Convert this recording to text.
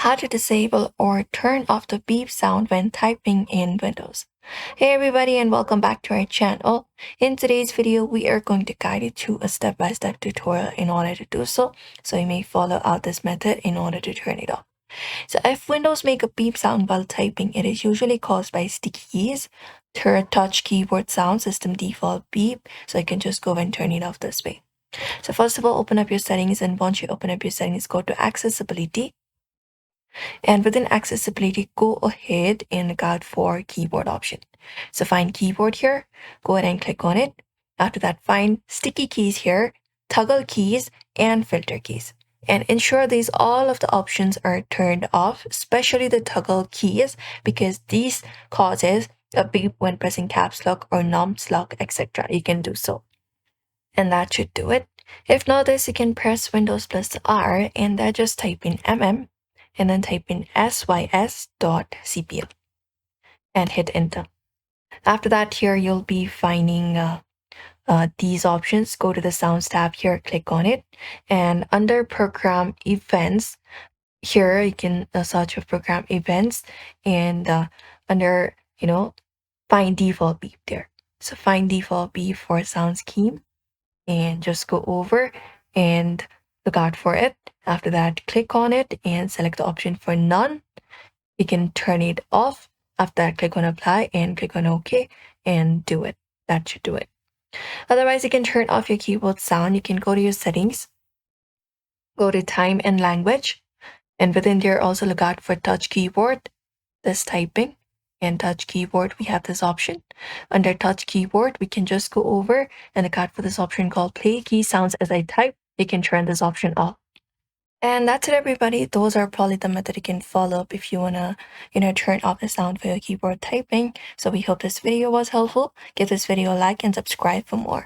how to disable or turn off the beep sound when typing in Windows. Hey everybody and welcome back to our channel. In today's video, we are going to guide you through a step-by-step tutorial in order to do so. So you may follow out this method in order to turn it off. So if Windows make a beep sound while typing, it is usually caused by sticky keys, touch keyboard sound, system default beep. So you can just go and turn it off this way. So first of all, open up your settings, and once you open up your settings, go to accessibility. And within accessibility, go ahead and look out for keyboard option. So find keyboard here, go ahead and click on it. After that, find sticky keys here, toggle keys, and filter keys. And ensure these all of the options are turned off, especially the toggle keys, because these causes a beep when pressing caps lock or nums lock, etc. You can do so. And that should do it. If not this, you can press Windows plus R and then just type in and then type in sys.cpl and hit enter. After that, here you'll be finding these options. Go to the sounds tab here, click on it, and under program events, here you can search for program events, and under find default beep there. So find default beep for sound scheme and just go over and look out for it. After that, click on it and select the option for none. You can turn it off. After that, click on apply and click on OK and do it. That should do it. Otherwise, you can turn off your keyboard sound. You can go to your settings, go to time and language, and within there also look out for touch keyboard, this typing, and touch keyboard, we have this option. Under touch keyboard, we can just go over and look out for this option called play key sounds as I type. You can turn this option off. And that's it, everybody. Those are probably the method you can follow up if you wanna, turn off the sound for your keyboard typing. So we hope this video was helpful. Give this video a like and subscribe for more.